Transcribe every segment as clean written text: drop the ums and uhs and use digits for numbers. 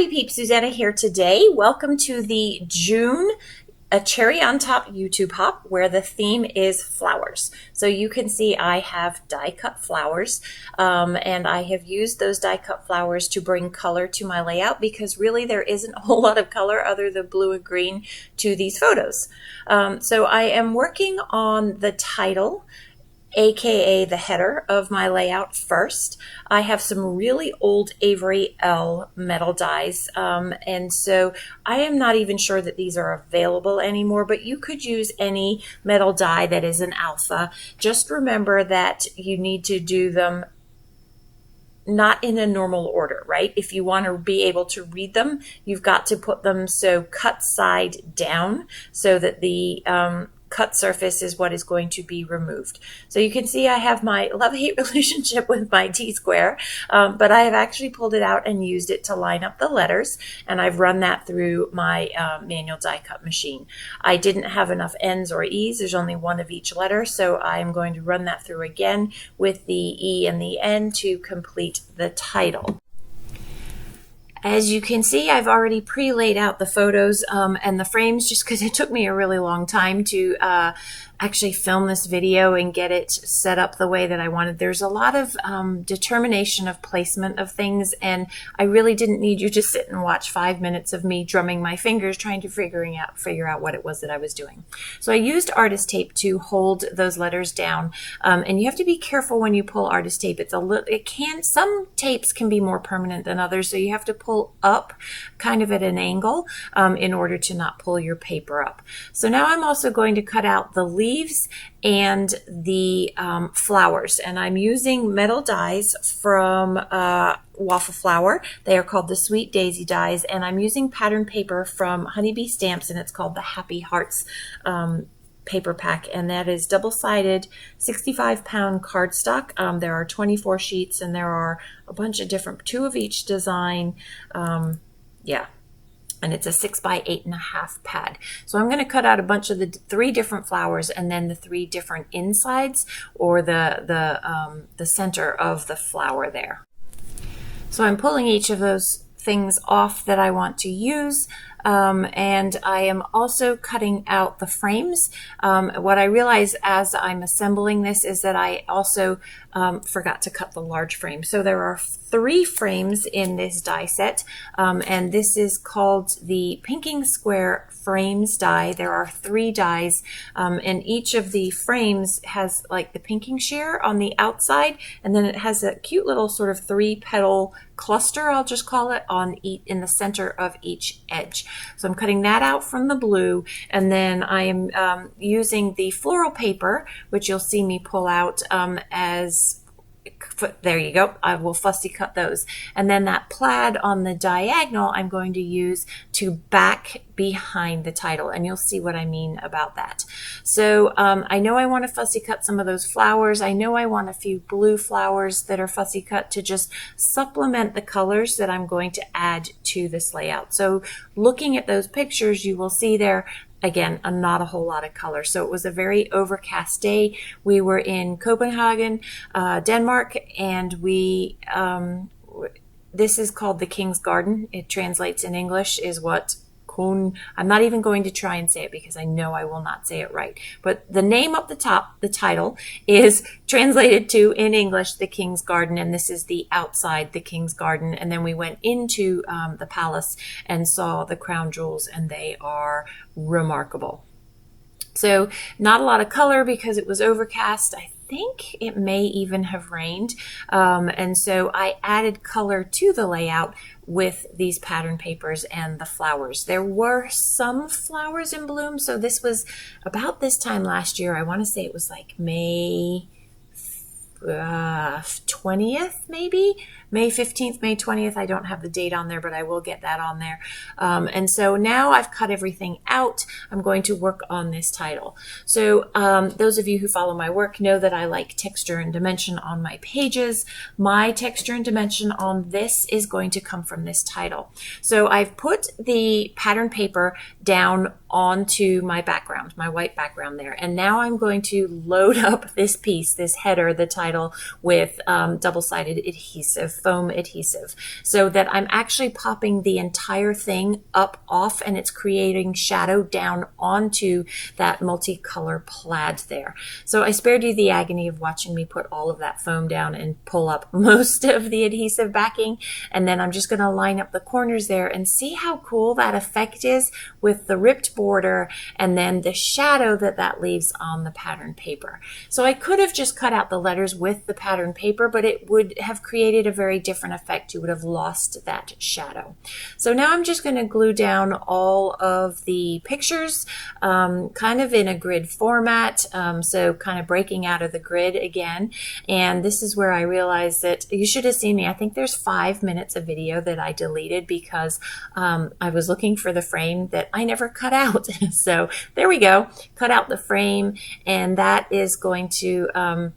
Happy Peeps, Suzanna here today. Welcome to the June A Cherry on Top YouTube Hop, where the theme is flowers. So you can see I have die cut flowers, and I have used those die cut flowers to bring color to my layout because really there isn't a whole lot of color other than blue and green to these photos. So I am working on the title, aka the header of my layout first. I have some really old Avery L metal dies, and so I am not even sure that these are available anymore, but you could use any metal die that is an alpha. Just remember that you need to do them not in a normal order, right? If you want to be able to read them, you've got to put them so cut side down so that the cut surface is what is going to be removed. So you can see I have my love-hate relationship with my T-square, but I have actually pulled it out and used it to line up the letters, and I've run that through my manual die cut machine. I didn't have enough N's or E's. There's only one of each letter, so I'm going to run that through again with the E and the N to complete the title. As you can see, I've already pre-laid out the photos and the frames just because it took me a really long time to actually film this video and get it set up the way that I wanted. There's a lot of determination of placement of things, and I really didn't need you to sit and watch 5 minutes of me drumming my fingers trying to figure out what it was that I was doing. So I used artist tape to hold those letters down, and you have to be careful when you pull artist tape. Some tapes can be more permanent than others, so you have to pull up kind of at an angle in order to not pull your paper up. So now I'm also going to cut out the leaves and the flowers, and I'm using metal dies from Waffle Flower. They are called the Sweet Daisy dies, and I'm using pattern paper from Honeybee Stamps, and it's called the Happy Hearts paper pack, and that is double-sided 65-pound cardstock. There are 24 sheets, and there are a bunch of different, 2 of each design. And it's a 6x8.5 pad. So I'm going to cut out a bunch of the 3 different flowers and then the 3 different insides, or the center of the flower there. So I'm pulling each of those things off that I want to use. And I am also cutting out the frames. What I realize as I'm assembling this is that I also forgot to cut the large frame. So there are 3 frames in this die set, and this is called the Pinking Square Frames die. There are 3 dies, and each of the frames has like the pinking share on the outside, and then it has a cute little sort of 3-petal cluster, I'll just call it, in the center of each edge. So I'm cutting that out from the blue, and then I am using the floral paper, which you'll see me pull out there you go. I will fussy cut those. And then that plaid on the diagonal I'm going to use to back behind the title, and you'll see what I mean about that. So I know I want to fussy cut some of those flowers. I know I want a few blue flowers that are fussy cut to just supplement the colors that I'm going to add to this layout. So looking at those pictures, you will see there, again, not a whole lot of color. So it was a very overcast day. We were in Copenhagen, Denmark, and this is called the King's Garden. It translates in English is what I'm not even going to try and say it because I know I will not say it right. But the name up the top, the title, is translated to, in English, the King's Garden, and this is the outside, the King's Garden. And then we went into the palace and saw the crown jewels, and they are remarkable. So not a lot of color because it was overcast. I think it may even have rained. And so I added color to the layout with these pattern papers and the flowers. There were some flowers in bloom. So this was about this time last year. I want to say it was like May 20th, maybe May 15th, May 20th. I don't have the date on there, but I will get that on there. And so now I've cut everything out. I'm going to work on this title. So those of you who follow my work know that I like texture and dimension on my pages. My texture and dimension on this is going to come from this title. So I've put the pattern paper down onto my background, my white background there. And now I'm going to load up this piece, this header, the title, title with double-sided adhesive, foam adhesive, so that I'm actually popping the entire thing up off, and it's creating shadow down onto that multicolor plaid there. So I spared you the agony of watching me put all of that foam down and pull up most of the adhesive backing, and then I'm just going to line up the corners there and see how cool that effect is with the ripped border and then the shadow that that leaves on the pattern paper. So I could have just cut out the letters with the pattern paper, but it would have created a very different effect. You would have lost that shadow. So now I'm just going to glue down all of the pictures kind of in a grid format, so kind of breaking out of the grid again. And this is where I realized that you should have seen me. I think there's 5 minutes of video that I deleted because I was looking for the frame that I never cut out. So there we go, cut out the frame, and that is going to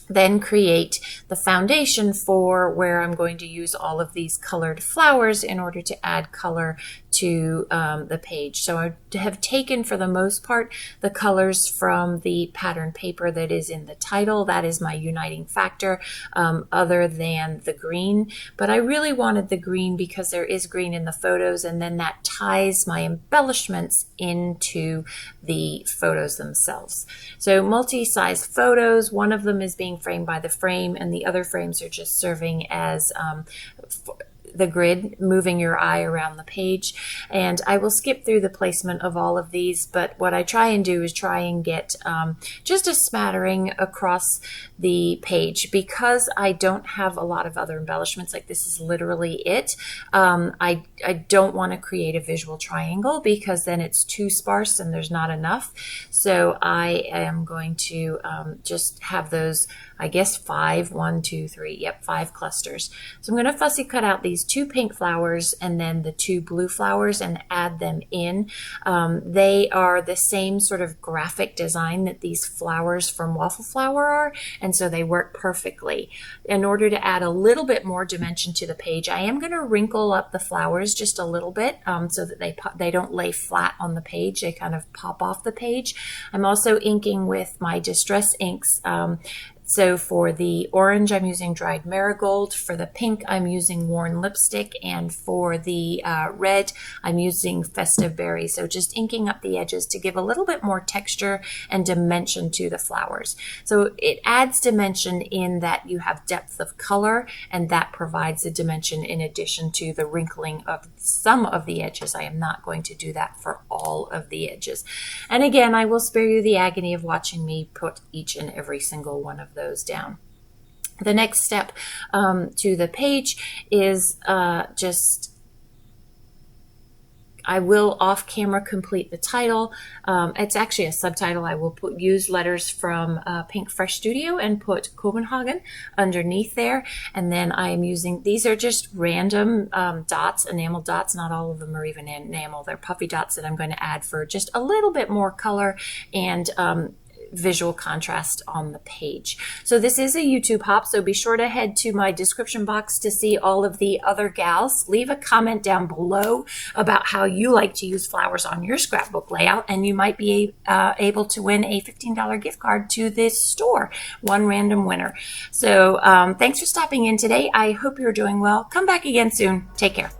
then create the foundation for where I'm going to use all of these colored flowers in order to add color to the page. So I have taken, for the most part, the colors from the pattern paper that is in the title. That is my uniting factor, other than the green. But I really wanted the green because there is green in the photos, and then that ties my embellishments into the photos themselves. So multi-size photos, one of them is being framed by the frame, and the other frames are just serving as the grid, moving your eye around the page. And I will skip through the placement of all of these, but what I try and do is try and get just a smattering across the page. Because I don't have a lot of other embellishments, like this is literally it, I don't want to create a visual triangle because then it's too sparse and there's not enough. So I am going to just have those, I guess, 5 clusters. So I'm going to fussy cut out these 2 pink flowers and then the 2 blue flowers and add them in. They are the same sort of graphic design that these flowers from Waffle Flower are, and so they work perfectly. In order to add a little bit more dimension to the page, I am going to wrinkle up the flowers just a little bit so that they don't lay flat on the page. They kind of pop off the page. I'm also inking with my Distress inks. So for the orange, I'm using dried marigold. For the pink, I'm using worn lipstick. And for the red, I'm using festive berry. So just inking up the edges to give a little bit more texture and dimension to the flowers. So it adds dimension in that you have depth of color, and that provides a dimension in addition to the wrinkling of some of the edges. I am not going to do that for all of the edges. And again, I will spare you the agony of watching me put each and every single one of those down. The next step to the page is I will off camera complete the title. It's actually a subtitle. I will use letters from Pink Fresh Studio and put Copenhagen underneath there. And then I am using, these are just random dots, enamel dots. Not all of them are even enamel. They're puffy dots that I'm going to add for just a little bit more color and visual contrast on the page. So this is a YouTube hop, so be sure to head to my description box to see all of the other gals. Leave a comment down below about how you like to use flowers on your scrapbook layout, and you might be able to win a $15 gift card to this store, one random winner. So thanks for stopping in today. I hope you're doing well. Come back again soon. Take care.